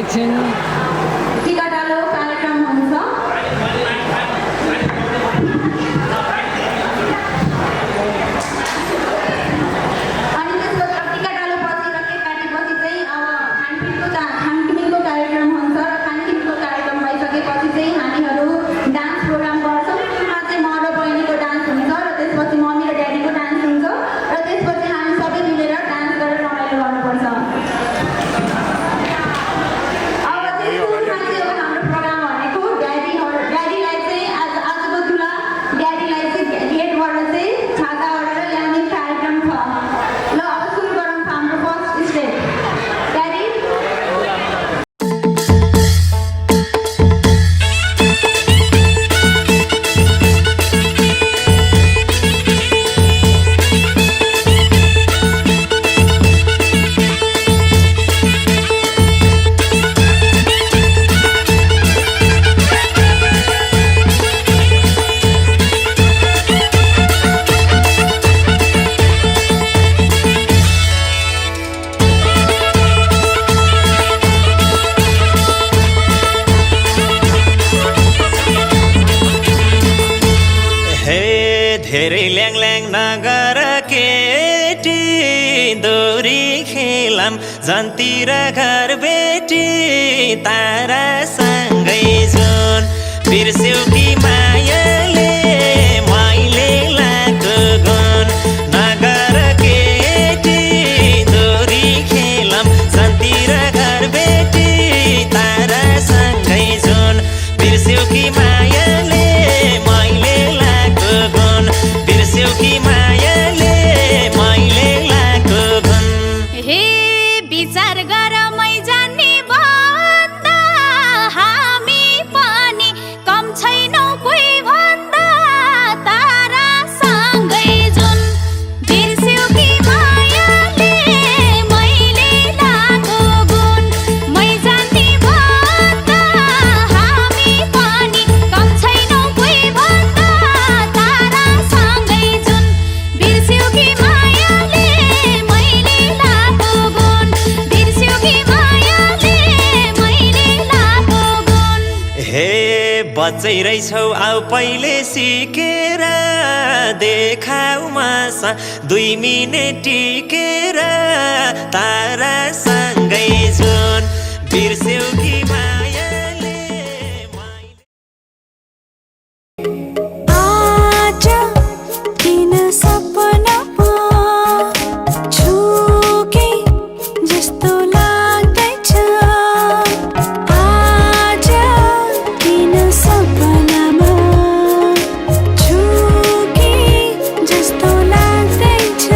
एकछिन टिकाटालो कार्यक्रम हुन्छ। अनि त्यसपछि टिकाटालो पछि र केक काटेपछि चाहिँ अब खानपिनको कार्यक्रम हुन्छ र खानपिनको कार्यक्रम भइसकेपछि चाहिँ हामीहरू डान्स प्रोग्राम गर्छौँ। त्यसमा चाहिँ म र बहिनीको डान्स हुन्छ र त्यसपछि मम्मी र ड्याडीको डान्स हुन्छ र त्यसपछि हामी सबै मिलेर डान्स गरेर रमाइलो गर्नुपर्छ। धेरै ल्याङ नगर केटी दोरी खेलाम जन्तिर घर बेटी तारा सँगै जुन बिर्स्यौ कि मायाले मैले लाको गुण नगर केटी दोरी खेलाम जन्तिर घर बेटी तारा सँगै जुन बिर्स्यौ कि मायाले मैले लाको गुण बिर्स्यौ कि मायाले मैले लाको गुण। हे विचार गर मै जान्ने भन्दा हामी पनि कम छैनौ कोही भन्दा तारा सँगै जुन बिर्स्यौ कि मायाले मैले लाको गुण मै जान्ने भन्दा हामी पनि कम छैनौ कोही भन्दा तारा सँगै जुन बिर्स्यौ कि मायाले मैले लाको गुण बिर्स्यौ कि मायाले मैले लाको गुण। हे बच्चै रहेछौ आऊ पहिले सिकेर देखाऊ मसा 2 मिनेट टिकेर तारा सँगै जुन बिर्स्यौ कि मायाले आज किन सपनामा छुके जस्तो लाग्दैछ आज किन सपनामा छुके जस्तो लाग्दैछ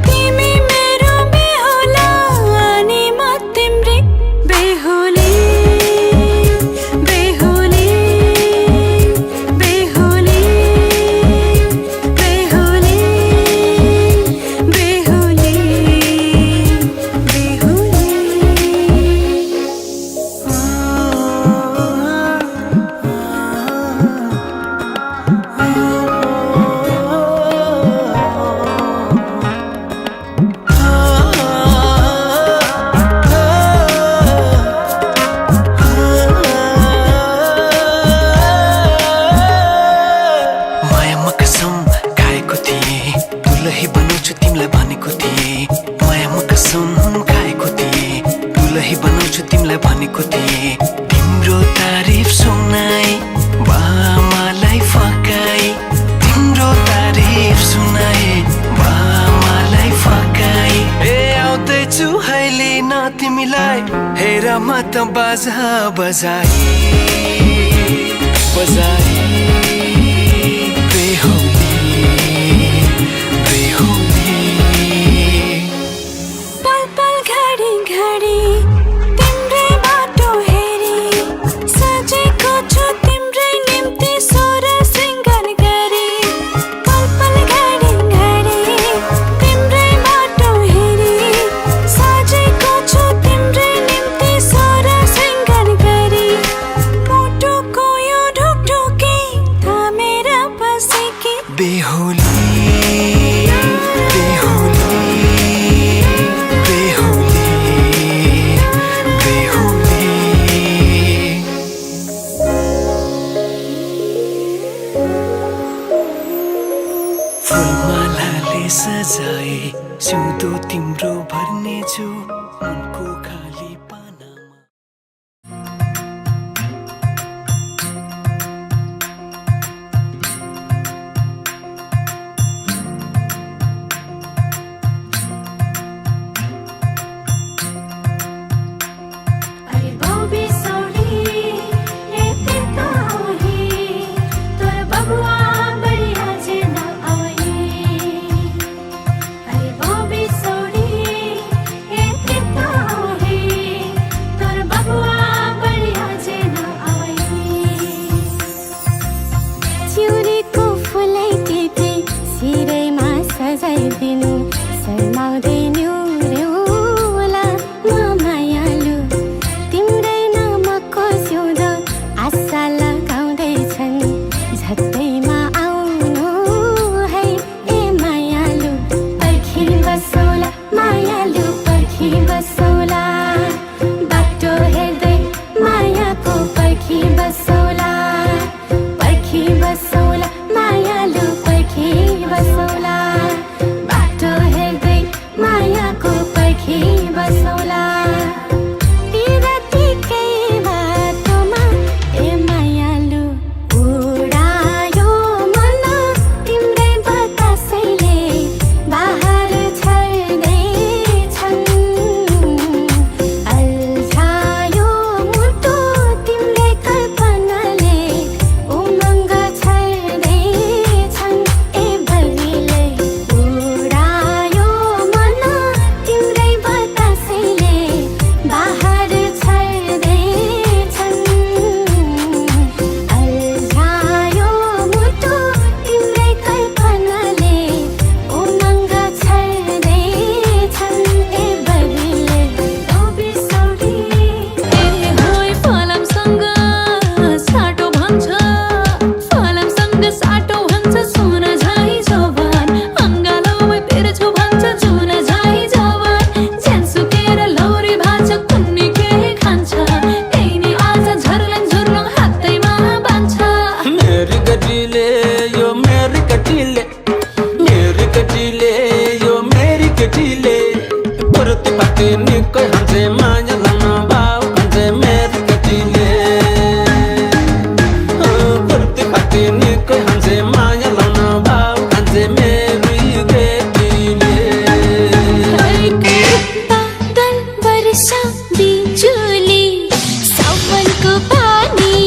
तिमी मेरो बेहुला अनि म तिम्रै बेहुली बेहुली बेहुली बेहुली बेहुली मायामा कसम खाएको थिएँ दुलही बनाउँछु तिमीलाई भनेको थिएँ मायामा कसम खाएको थिएँ दुलही बनाउँछु तिमीलाई भनेको थिएँ तिम्रो तारिफ सुनाई बामालाई फकाई तिम्रो तारिफ सुनाई बामालाई फकाई ए आउँदैछु अहिले न तिमीलाई हेर म त बाजा बजाई बजाई बेहुली बेहुली पल पल घडी घडी तिम्रै बाटो हेरी सजेको छु तिम्रै निम्ति सोर सिंगार गरी पल पल घडी घडी तिम्रै बाटो हेरी सजेको छु तिम्रै निम्ति सोर सिंगार गरी मुटुको यो ढुकढुकी थामेर बसेकी हुनेछु मनको खाली पानामा। अरे बौबी सौरी लेते तो ही तोर बबुआ बढ़िया जे न आवही। अरे बौबी सौरी लेते तो ही तोर बबुआ बढ़िया जे न आवही। चिउरीको फुलै टिपे सिरैमा सजाइदिनु शर्माउँदैन्यु र्याउला म मायालु। तिम्रै नामको सिउँदो आशा लगाउँदैछन् झट्टैमा आउनु है ए मायालु। पर्खी बसौला मायालु पर्खी बसौला बाटो हेर्दै मायाको पर्खी बसौला। पर्खी बसौला मायालु पर्खी बसौला बाटो हेर्दै मायाको पर्खी बसौला। तिरतिकै बाटोमा ए मायालु उडायो मन तिम्रै बतासैले बाहर छर्दैछन्। अल्झायो मुटु तिम्रै कल्पनाले उमङ्ग छर्दैछन् ए बलिलै। उडायो मन तिम्रै बतासैले बाहर छर्दैछन्। अल्झायो मुटु तिम्रै कल्पनाले उमङ्ग छर्दैछन् ए बलिलै। बौबी सौरी होय फलामसँग साटो भन्छ फलामसँग साटो भन्छ सुन झै जवान अङ्गालोमै तिर्छु भन्छ जुन झै जवान ज्यान सुकेर लौरी भाँच कुन्नी के खान्छ त्यही नै आज झर्लङ झुर्लङ हातैमा बान्छ। मेरी कटिले यो मेरी कटिले मेरी कटिले यो मेरी कटिले परति पाटे निकै हन्जे माया लाउन बाउ हन्जे मेरी कटिले परति पाटे निकै हन्जे माया लाउन बाउ हन्जे मेरी कटिले। बादल वर्षा बिजुली सावनको पानी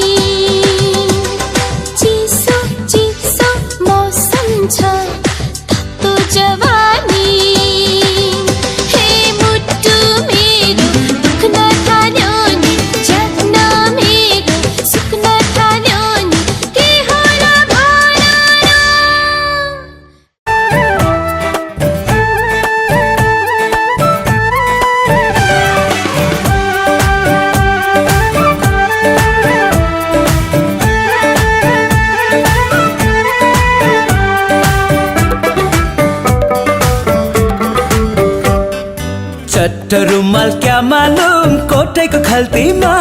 चिसो चिसो मौसम छ तातो जवानी। हे मुटु मेरो दुख्न थाल्यो नि जान्न मेरो सुक्न थाल्यो नि के होला भन न। चट्ट रुमाल क्या मालुम कोठैको खल्तीमा।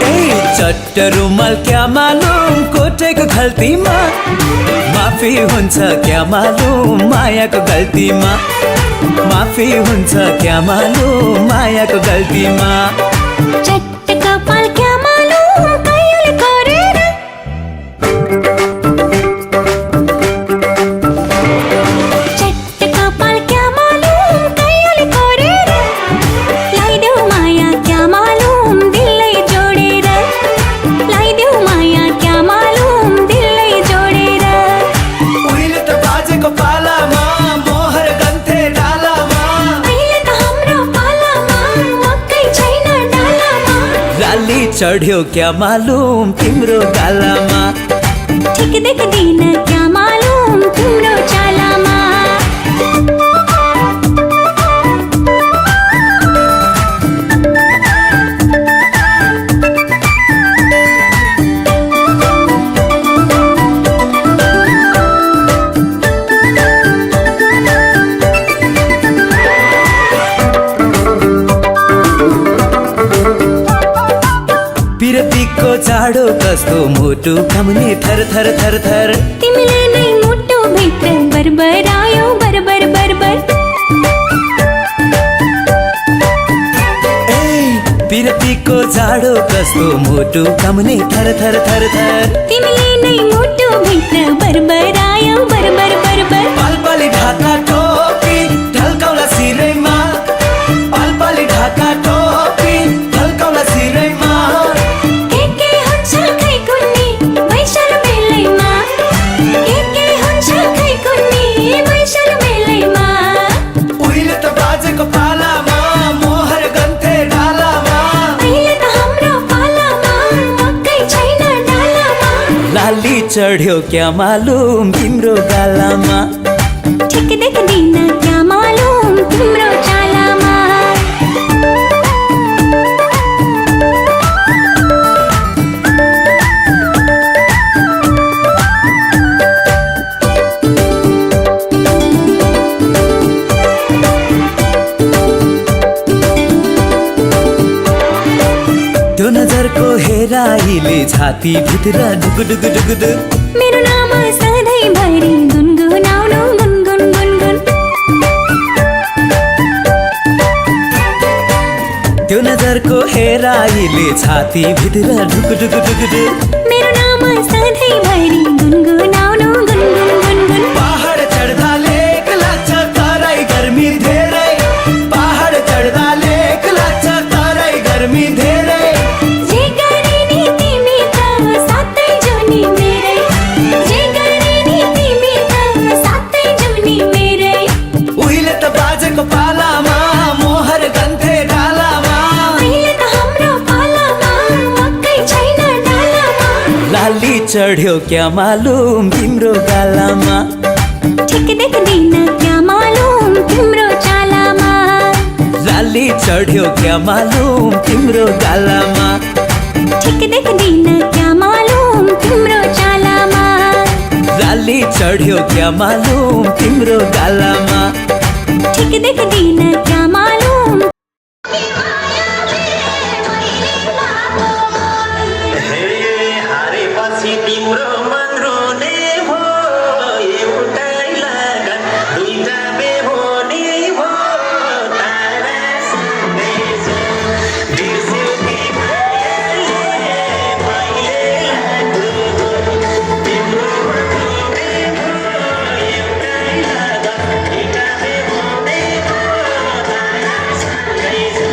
ए चट्ट रुमाल क्या मालुम कोठैको खल्तीमा। माफी हुन्छ क्या मालुम मायाको गल्तीमा। माफी हुन्छ क्या मालुम मायाको गल्तीमा। चट्ट कपाल क्या मालुम कैले गरेर। चट्ट कपाल क्या मालुम कैले गरेर। लाइदेऊ माया क्या मालुम दिलै जोडेर। लाइदेऊ माया क्या मालुम दिलै जोडेर। उहिले त बाजेको पालामा मोहर गन्थे डालामा। अहिले त हाम्रो पालामा मकै छैन डालामा। लाली चढ्यो क्या मालुम तिम्रो गालामा। ठिक देख्दिन क्या मालुम तिम्रो चालामा। पिरतीको जाडो कस्तो मुटु कामुने थर थर थर थर। तिमीले नै मुटु भित्र बरबरायो बरबर बरबर पिरतीको जाडो कस्तो मुटु कामुने थर थर थर थर तिमीले नै मुटु भित्र बरबरायो बरबर बरबर पालपाली ढाका टोपी ढल्काउला सिरैमा पालपाली ढाका टोपी ढल्काउला सिरैमा के हुन्छ खै कुन्नी वैशाल मेलैमा के हुन्छ खै कुन्नी वैशाल मेलैमा उहिले त बाजेको पालामा मोहर गन्थे डालामा अहिले त हाम्रो पालामा मकै छैन डालामा लाली चढ्यो क्या मालुम तिम्रो गालामा ठिक देख्दिन क्या मालुम तिम्रो चालामा त्यो नजरको हेराइले छाती भित्र डुगु डुगु डुगु डुग मेरो नाम सधैँभरि गुनगुनाउनु गुनगुन गुनगुन त्यो नजरको हेराइले छाती भित्र डुगु डुगु डुगु डुग मेरो नाम सधैँभरि गुनगुनाउनु गुनगुन गुनगुन पहाड चढ्दा लेक लाग्छ तराई गर्मी धेरै पहाड चढ्दा लेक लाग्छ तराई गर्मी धेरै जे गरे नि तिमी त सातै जुनी मेरै जे गरे नि तिमी त सातै जुनी मेरै उहिले त बाजेको पालामा मोहर गन्थे डालामा अहिले त हाम्रो पालामा मकै छैन डालामा लाली चढ्यो क्या मालुम तिम्रो गालामा ठिक देख्दिन क्या मालुम तिम्रो चालामा लाली चढ्यो क्या मालुम तिम्रो गालामा ठिक देख्दिन क्या मालुम तिम्रो चालामा लाली चढ्यो क्या मालुम तिम्रो गालामा ठिक देख्दिन क्या मालुम हारेपछि तिम्रो मन रोने भो एउटै लगन दुईटा बेहोनी भो तारा सुन्दैछु बिर्स्यौ कि मायाले मैले लाग्नु तिम्रो मन रोने भो एउटै लगन दुईटा बेहोनी भो तारा सुन्दैछु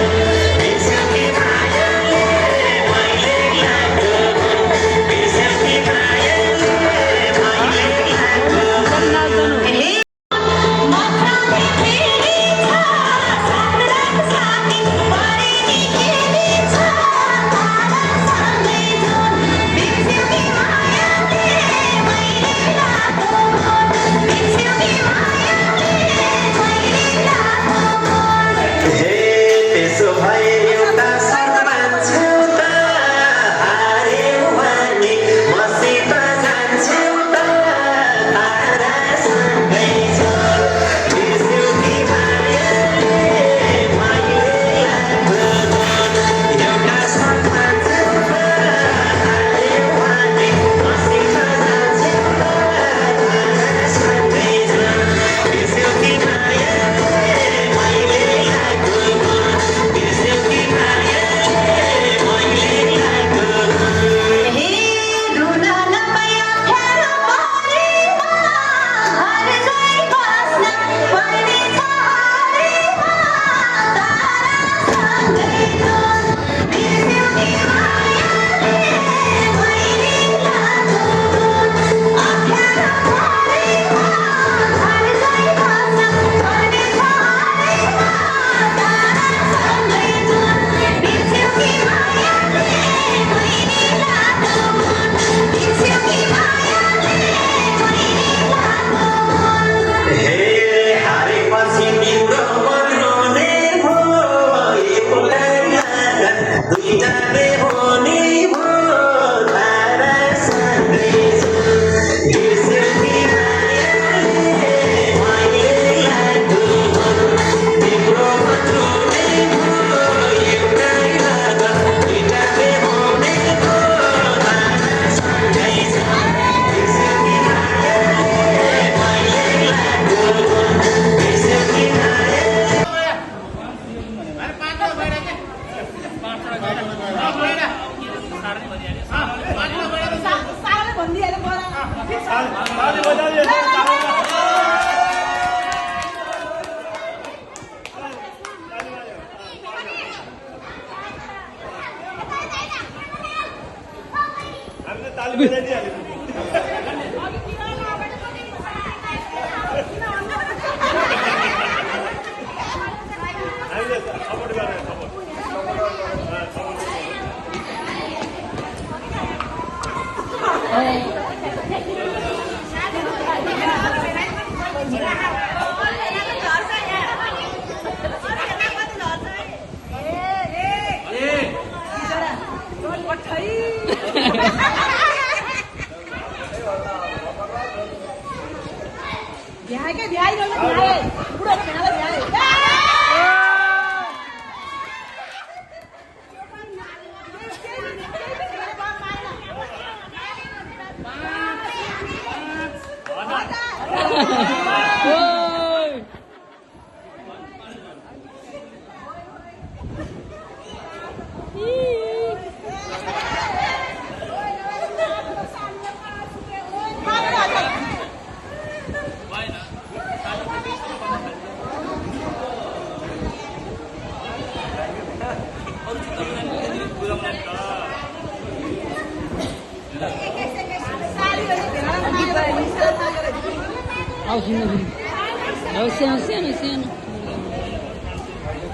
Ao saino, saino, saino.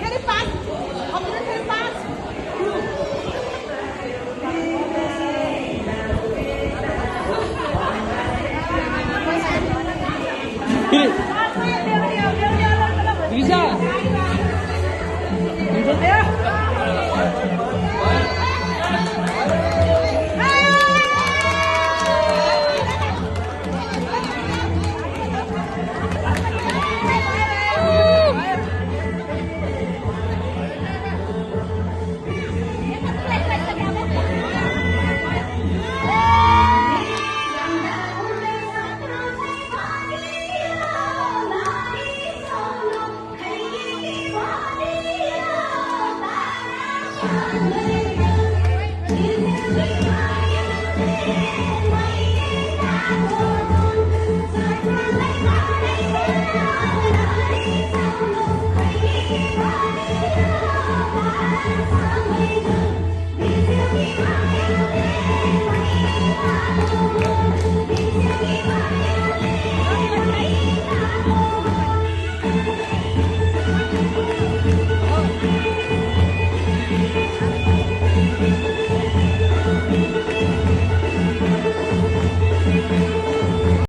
Ele passa.